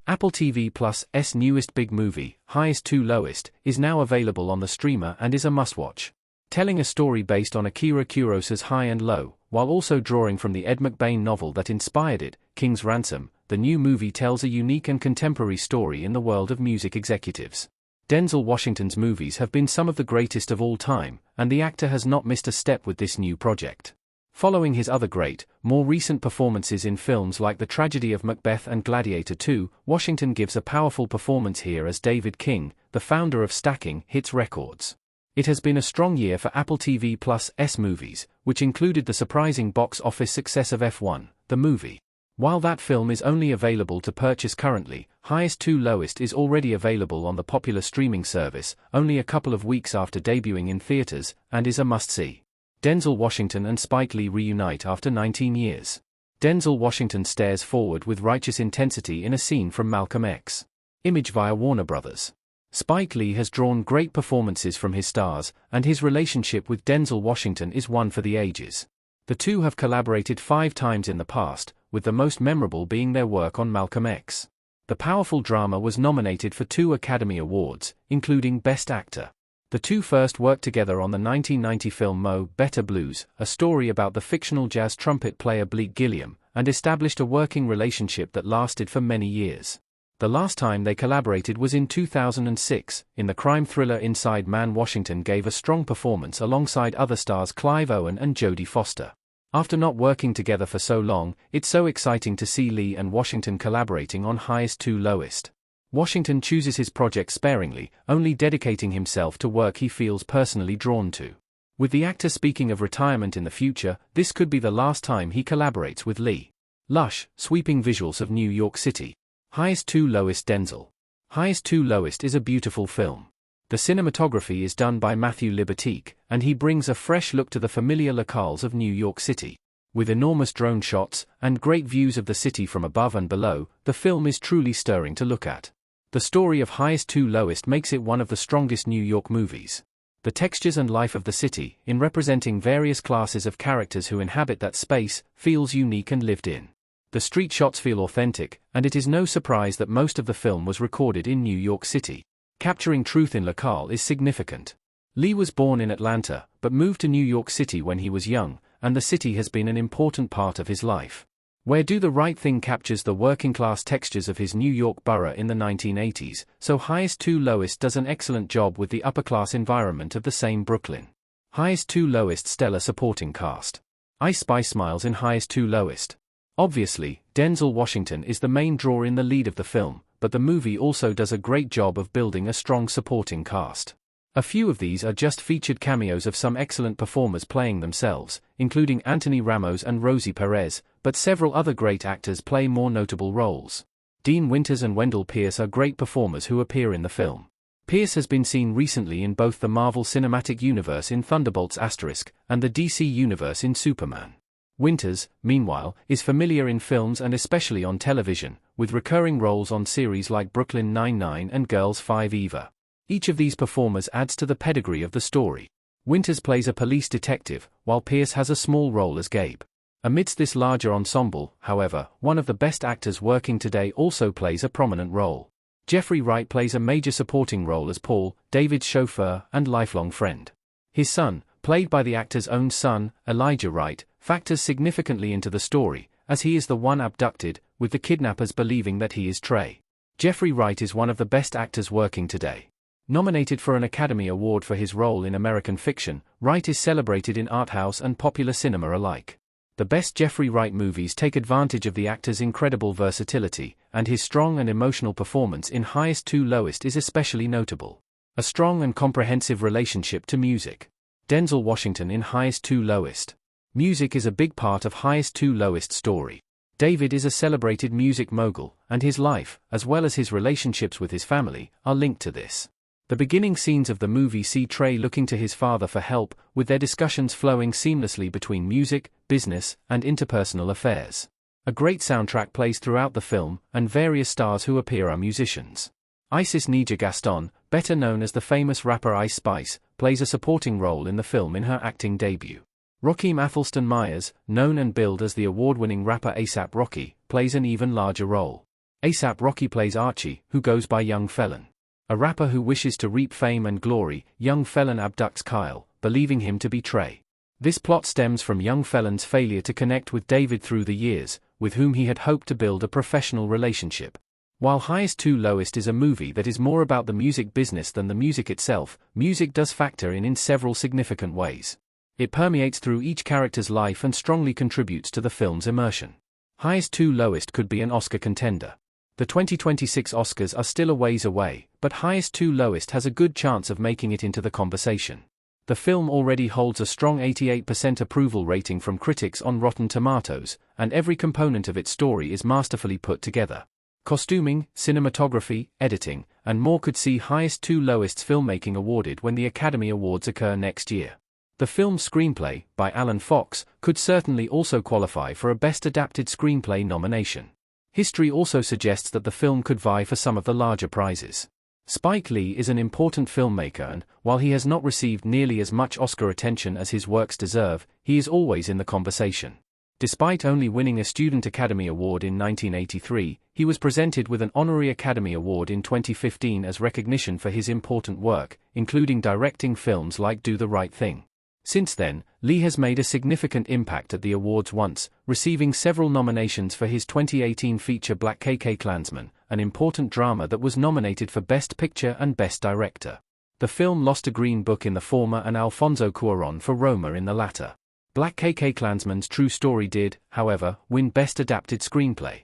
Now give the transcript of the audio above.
Apple TV Plus' newest big movie, Highest to Lowest, is now available on the streamer and is a must-watch. Telling a story based on Akira Kurosaw's High and Low, while also drawing from the Ed McBain novel that inspired it, King's Ransom, the new movie tells a unique and contemporary story in the world of music executives. Denzel Washington's movies have been some of the greatest of all time, and the actor has not missed a step with this new project. Following his other great, more recent performances in films like The Tragedy of Macbeth and Gladiator II, Washington gives a powerful performance here as David King, the founder of Stacking Hits Records. It has been a strong year for Apple TV Plus' movies, which included the surprising box office success of F1, the movie. While that film is only available to purchase currently, Highest to Lowest is already available on the popular streaming service, only a couple of weeks after debuting in theaters, and is a must-see. Denzel Washington and Spike Lee reunite after 19 years. Denzel Washington stares forward with righteous intensity in a scene from Malcolm X. Image via Warner Brothers. Spike Lee has drawn great performances from his stars, and his relationship with Denzel Washington is one for the ages. The two have collaborated 5 times in the past, with the most memorable being their work on Malcolm X. The powerful drama was nominated for 2 Academy Awards, including Best Actor. The two first worked together on the 1990 film Mo' Better Blues, a story about the fictional jazz trumpet player Bleak Gilliam, and established a working relationship that lasted for many years. The last time they collaborated was in 2006, in the crime thriller Inside Man. Washington gave a strong performance alongside other stars Clive Owen and Jodie Foster. After not working together for so long, it's so exciting to see Lee and Washington collaborating on Highest to Lowest. Washington chooses his projects sparingly, only dedicating himself to work he feels personally drawn to. With the actor speaking of retirement in the future, this could be the last time he collaborates with Lee. Lush, sweeping visuals of New York City. Highest to Lowest. Denzel. Highest to Lowest is a beautiful film. The cinematography is done by Matthew Libatique, and he brings a fresh look to the familiar locales of New York City. With enormous drone shots, and great views of the city from above and below, the film is truly stirring to look at. The story of Highest to Lowest makes it one of the strongest New York movies. The textures and life of the city, in representing various classes of characters who inhabit that space, feels unique and lived in. The street shots feel authentic, and it is no surprise that most of the film was recorded in New York City. Capturing truth in locale is significant. Lee was born in Atlanta, but moved to New York City when he was young, and the city has been an important part of his life. Where Do the Right Thing captures the working-class textures of his New York borough in the 1980s, so Highest to Lowest does an excellent job with the upper-class environment of the same Brooklyn. Highest to Lowest. Stellar supporting cast. Ice Spice smiles in Highest to Lowest. Obviously, Denzel Washington is the main draw in the lead of the film, but the movie also does a great job of building a strong supporting cast. A few of these are just featured cameos of some excellent performers playing themselves, including Anthony Ramos and Rosie Perez, but several other great actors play more notable roles. Dean Winters and Wendell Pierce are great performers who appear in the film. Pierce has been seen recently in both the Marvel Cinematic Universe in Thunderbolts** and the DC Universe in Superman. Winters, meanwhile, is familiar in films and especially on television, with recurring roles on series like Brooklyn Nine-Nine and Girls 5 Eva. Each of these performers adds to the pedigree of the story. Winters plays a police detective, while Pierce has a small role as Gabe. Amidst this larger ensemble, however, one of the best actors working today also plays a prominent role. Jeffrey Wright plays a major supporting role as Paul, David's chauffeur and lifelong friend. His son, played by the actor's own son, Elijah Wright, factors significantly into the story, as he is the one abducted, with the kidnappers believing that he is Trey. Jeffrey Wright is one of the best actors working today. Nominated for an Academy Award for his role in American Fiction, Wright is celebrated in art house and popular cinema alike. The best Jeffrey Wright movies take advantage of the actor's incredible versatility, and his strong and emotional performance in Highest to Lowest is especially notable. A strong and comprehensive relationship to music. Denzel Washington in Highest to Lowest. Music is a big part of Highest to Lowest story. David is a celebrated music mogul, and his life, as well as his relationships with his family, are linked to this. The beginning scenes of the movie see Trey looking to his father for help, with their discussions flowing seamlessly between music, business, and interpersonal affairs. A great soundtrack plays throughout the film, and various stars who appear are musicians. Isis Nija Gaston, better known as the famous rapper Ice Spice, plays a supporting role in the film in her acting debut. Rakeem Athelston Myers, known and billed as the award-winning rapper A$AP Rocky, plays an even larger role. A$AP Rocky plays Archie, who goes by Young Felon. A rapper who wishes to reap fame and glory, Young Felon abducts Kyle, believing him to be Trey. This plot stems from Young Felon's failure to connect with David through the years, with whom he had hoped to build a professional relationship. While Highest to Lowest is a movie that is more about the music business than the music itself, music does factor in several significant ways. It permeates through each character's life and strongly contributes to the film's immersion. Highest to Lowest could be an Oscar contender. The 2026 Oscars are still a ways away, but Highest to Lowest has a good chance of making it into the conversation. The film already holds a strong 88% approval rating from critics on Rotten Tomatoes, and every component of its story is masterfully put together. Costuming, cinematography, editing, and more could see Highest to Lowest's filmmaking awarded when the Academy Awards occur next year. The film's screenplay, by Alan Fox, could certainly also qualify for a Best Adapted Screenplay nomination. History also suggests that the film could vie for some of the larger prizes. Spike Lee is an important filmmaker and, while he has not received nearly as much Oscar attention as his works deserve, he is always in the conversation. Despite only winning a Student Academy Award in 1983, he was presented with an Honorary Academy Award in 2015 as recognition for his important work, including directing films like Do the Right Thing. Since then, Lee has made a significant impact at the awards once, receiving several nominations for his 2018 feature Black KKlansman, an important drama that was nominated for Best Picture and Best Director. The film lost to Green Book in the former and Alfonso Cuarón for Roma in the latter. Black KKlansman's true story did, however, win Best Adapted Screenplay.